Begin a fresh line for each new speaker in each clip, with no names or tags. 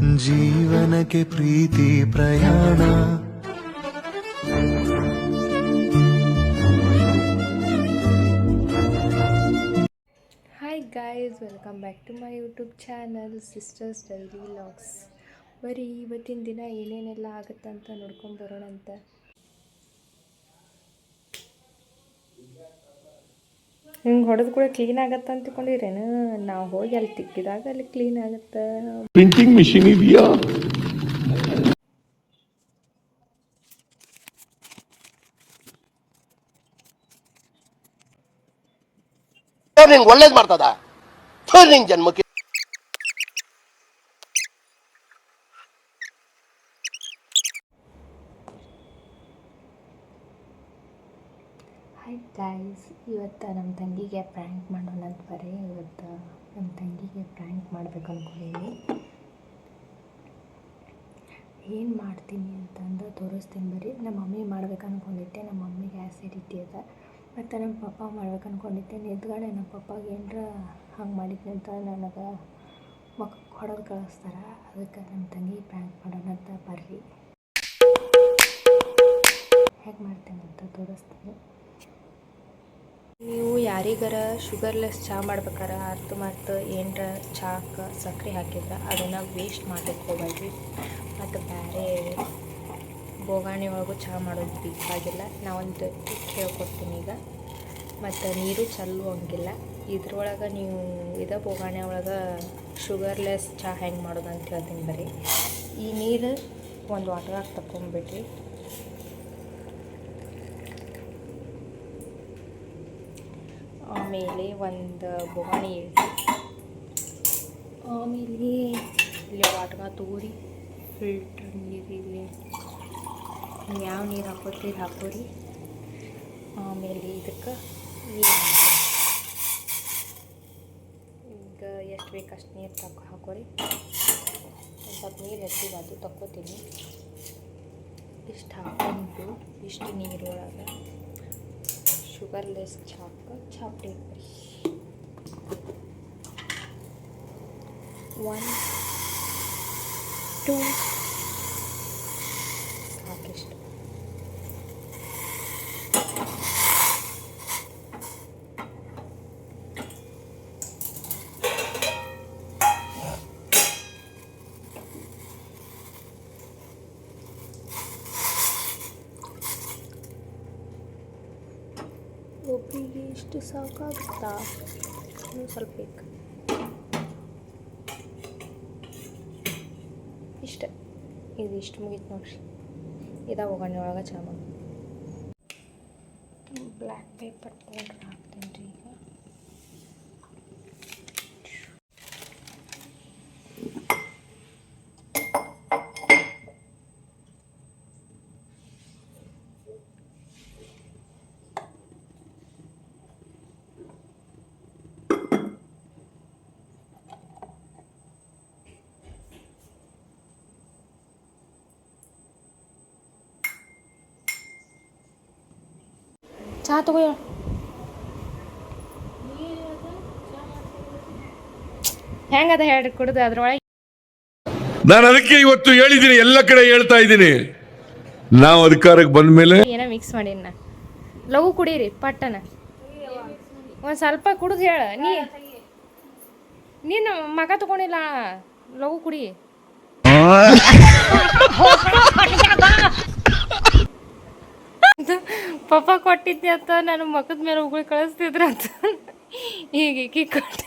ಜೀವನಕ್ಕೆ ಪ್ರೀತಿ ಪ್ರಯಾಣ.
Hi guys, welcome back to my YouTube channel sisters daily vlogs. ಬರೀ ಇವತ್ತಿನ ದಿನ ಏನೇನೆಲ್ಲ ಆಗುತ್ತಂತ ನೋಡ್ಕೊಂಡು ಬರೋಣ ಅಂತ. ಹಿಂಗೆ ಹೊಡೆದು ಕೂಡ ಕ್ಲೀನ್ ಆಗತ್ತ ಅಂದ್ಕೊಂಡಿರೇನು? ನಾವು ಹೋಗಿ ಅಲ್ಲಿ ತಿಕ್ಕಿದಾಗ ಅಲ್ಲಿ ಕ್ಲೀನ್ ಆಗುತ್ತೆ.
ಪ್ರಿಂಟಿಂಗ್ ಮಿಷಿನ್ ಇದೆಯಾ?
ನಿಂಗೆ ಒಳ್ಳೇದು ಮಾಡ್ತದ ನಿಂಗೆ ಜನ್ಮಕ್ಕೆ.
ಹಾಯ್ ಗಾಯ್ಸ್, ಇವತ್ತು ನಮ್ಮ ತಂಗಿಗೆ ಪ್ರ್ಯಾಂಕ್ ಮಾಡೋಣ ಅಂತ ಬರೀ. ಇವತ್ತು ನಮ್ಮ ತಂಗಿಗೆ ಪ್ರ್ಯಾಂಕ್ ಮಾಡ್ಬೇಕು ಅಂದ್ಕೊಂಡಿದ್ದೀನಿ. ಏನು ಮಾಡ್ತೀನಿ ಅಂತಂದು ತೋರಿಸ್ತೀನಿ ಬರೀ. ನಮ್ಮ ಮಮ್ಮಿ ಮಾಡ್ಬೇಕು ಅಂದ್ಕೊಂಡಿದ್ದೆ, ನಮ್ಮ ಮಮ್ಮಿಗೆ ಆ್ಯಸಿಡಿಟಿ ಅದ. ಮತ್ತು ನಮ್ಮ ಪಪ್ಪ ಮಾಡ್ಬೇಕು ಅಂದ್ಕೊಂಡಿದ್ದೆ. ನಿದ್ಗಡೆ ನಮ್ಮ ಪಪ್ಪಾಗೆ ಏನರ ಹಂಗೆ ಮಾಡಿದ್ನಿ ಅಂತ ನನಗೆ ಮಕ್ಕಳು ಹೊಡೆದು ಕಳಿಸ್ತಾರೆ. ಅದಕ್ಕೆ ನಮ್ಮ ತಂಗಿ ಪ್ರ್ಯಾಂಕ್ ಮಾಡೋಣ ಅಂತ ಬರ್ರಿ. ಹೇಗೆ ಮಾಡ್ತೇನೆ ಅಂತ ತೋರಿಸ್ತೀನಿ. ನೀವು ಯಾರಿಗಾರ ಶುಗರ್ಲೆಸ್ ಚಹಾ ಮಾಡ್ಬೇಕಾರೆ ಅರ್ಥ ಮತ್ತು ಏನರ ಚಾಕ್ಕೆ ಸಕ್ಕರೆ ಹಾಕಿದ್ರೆ ಅದನ್ನು ವೇಸ್ಟ್ ಮಾಡಲಿಕ್ಕೆ ಹೋಗ್ಬೇಡ್ರಿ. ಮತ್ತು ಬೇರೆ ಬೋಗಾಣಿ ಒಳಗೂ ಚಹಾ ಮಾಡೋದು ಬೇಕಾಗಿಲ್ಲ. ನಾವೊಂದು ಟಿಪ್ ಹೇಳ್ಕೊಡ್ತೀನಿ ಈಗ. ಮತ್ತು ನೀರು ಚೆಲ್ಲುವಂಗಿಲ್ಲ. ಇದ್ರೊಳಗೆ ನೀವು ಬೋಗಾಣಿ ಒಳಗೆ ಶುಗರ್ಲೆಸ್ ಚಹಾ ಹೆಂಗೆ ಮಾಡೋದು ಅಂತ ಹೇಳ್ತೀನಿ ಬರೀ. ಈ ನೀರು ಒಂದು ವಾಟರ್ದಾಗ ತಗೊಂಡ್ಬಿಡ್ರಿ. ಆಮೇಲೆ ಒಂದು ಬೋಗಾಣಿ ಇಡ್ರಿ. ಆಮೇಲೆ ಇಲ್ಲಿ ವಾಟರ್ ತಗೋರಿ. ಫಿಲ್ಟ್ರ್ ನೀರು ಇಲ್ಲಿ ನೀವು ಯಾವ ನೀರು ಹಾಕೋತೀರಿ ಹಾಕೋರಿ. ಆಮೇಲೆ ಇದಕ್ಕೆ ನೀರು ಈಗ ಎಷ್ಟು ಬೇಕು ಅಷ್ಟು ನೀರು ಹಾಕೋರಿ. ಒಂದು ಸ್ವಲ್ಪ ನೀರು ಹೆಚ್ಚಿಗೆ ಅದು ತಗೋತೀನಿ. ಇಷ್ಟು ಹಾಕೊಂಡು ಇಷ್ಟು ನೀರೊಳಗೆ ಶುಗರ್ಲೆಸ್ ಚಾಕ್ಕೆ ಚಾಪ್ಟಿ ಬರಿ. 1 2 ಸಾಕಿಷ್ಟು. ಒಬ್ಬರಿಗೆ ಇಷ್ಟು ಸಾಕಾಗುತ್ತಾ? ಇನ್ನೂ ಸ್ವಲ್ಪ ಬೇಕು. ಇಷ್ಟ ಇದು ಇಷ್ಟು ಮುಗೀತು ನೋಡ್ರಿ. ಒಗ್ಗರಣೆ ಒಳಗೆ ಚಹಾ ಮಾಡಿ ಬ್ಲ್ಯಾಕ್ ಪೇಪರ್ ಪೌಡ್ರ್ ಹಾಕ್ತೀನಿ ರೀ ಈಗ. ಚಹಾ ತಗೋ. ಹೆಂಗದ ಹೇಳ್ರಿ ಕುಡ್ದು ಅದ್ರೊಳಗೆ.
ನಾನು ಅದಕ್ಕೆ ಇವತ್ತು ಹೇಳಿದ್ದೀನಿ, ಎಲ್ಲ ಕಡೆ ಹೇಳ್ತಾ ಇದ್ದೀನಿ. ನಾವು ಅಧಿಕಾರಕ್ಕೆ ಬಂದ ಮೇಲೆ
ಏನೋ ಮಿಕ್ಸ್ ಮಾಡಿನ ಲಘು ಕುಡೀರಿ ಪಟ್ಟನ. ಒಂದು ಸ್ವಲ್ಪ ಕುಡ್ದು ಹೇಳ. ನೀನು ಮಗ ತಗೊಂಡಿಲ್ಲ, ಲಘು ಕುಡಿ. ಪಪ್ಪ ಕೊಟ್ಟಿದ್ದೆ ಅಂತ ನನ್ನ ಮಕ್ಕದ ಮೇಲೆ ಉಗುಳಿ ಕಳಿಸ್ತಿದ್ರ ಅಂತ ಈಗ ಈಕಿ ಕೊಟ್ಟು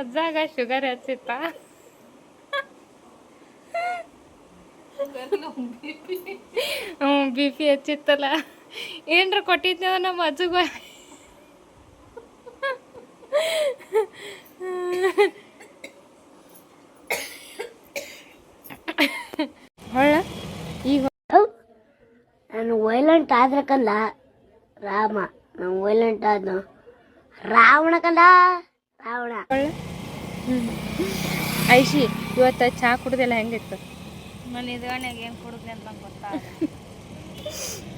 ಅಜ್ಜಾಗ ಶುಗರ್ ಹೆಚ್ಚಿತ್ತ. ಬಿ ಪಿ ಹೆಚ್ಚಿತ್ತಲ್ಲ. ಏನ್ರ ಕೊಟ್ಟಿದ್ದೆ ನಮ್ಮ ಅಜ್ಜಗ. ಹೊಳ್ಳ ಈಗ
ನಾನು ವೈಲೆಂಟ್ ಆದ್ರೆ ಕಂದ ರಾಮ, ನಾನು ವೈಲೆಂಟ್ ಆದ ರಾವಣ ಕಂದ ರಾವಣ.
ಐಶಿ ಇವತ್ತು ಚಹಾ ಕುಡ್ದೆಲ್ಲ ಹೆಂಗಿತ್ತು?
ನಾನು ನಿದ್ಗಣ್ಯಾಗ ಏನು ಕುಡಿದ್ನಿ ಅಂತ ನಂಗೆ ಗೊತ್ತಾಗ.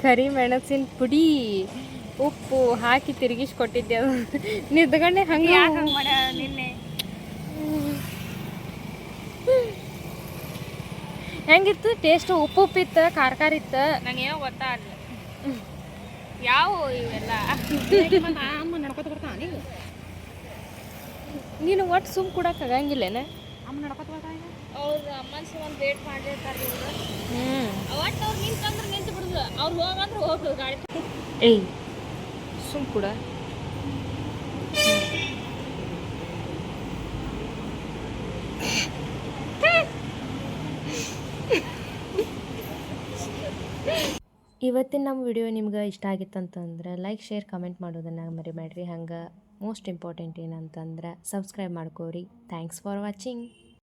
ಕರಿ ಮೆಣಸಿನ ಪುಡಿ ಉಪ್ಪು ಹಾಕಿ ತಿರುಗಿಸಿ ಕೊಟ್ಟಿದ್ದೆ. ಅದು ನಿದ್ಗಣ್ಣೆ ಹಂಗೆ
ಯಾಕೆ ಹಂಗೆ ಮಾಡ್ಯಾಳ ನಿನ್ನೆ?
ಹೆಂಗಿತ್ತು ಟೇಸ್ಟ್ ಉಪ್ಪು ಉಪ್ಪಿತ್ತು ಖಾರ ಖಾರ ಇತ್ತು
ನಂಗೇನೋ ಗೊತ್ತಾಗಲ್ಲ ಯಾವ ಇವೆಲ್ಲ
ನಡ್ಕೊತ ಬರ್ತಾವ ನೀವು
ನೀನು ಒಟ್ಟು ಸುಮ್ ಕೊಡಕ್ಕೆ ಆಗಂಗಿಲ್ಲೇನ
ಅಮ್ಮ ನಡ್ಕೊತ ಬರ್ತಾವ
ಅವ್ರ ಅಮ್ಮನ ಒಂದು ವೇಟ್ ಮಾಡಿರ್ತಾರೆ ಇವ್ರು
ಹ್ಞೂ
ಅವತ್ತು ಅವ್ರು ನಿಂತಂದ್ರೆ ನಿಂತು ಬಿಡುದು ಅವ್ರು ಹೋಗಂದ್ರೆ ಹೋಗ್ಬಿಡುದು ಗಾಡಿ
ಏಯ್ ಸುಮ್ ಕೂಡ ಇವತ್ತಿನ ನಮ್ಮ ವಿಡಿಯೋ ನಿಮ್ಗೆ ಇಷ್ಟ ಆಗಿತ್ತಂತಂದ್ರೆ ಲೈಕ್ ಶೇರ್ ಕಮೆಂಟ್ ಮಾಡೋದನ್ನು ಮರಿಬೇಡ್ರಿ. ಹಂಗೆ ಮೋಸ್ಟ್ ಇಂಪಾರ್ಟೆಂಟ್ ಏನಂತಂದ್ರೆ ಸಬ್ಸ್ಕ್ರೈಬ್ ಮಾಡ್ಕೋರಿ. Thanks for watching.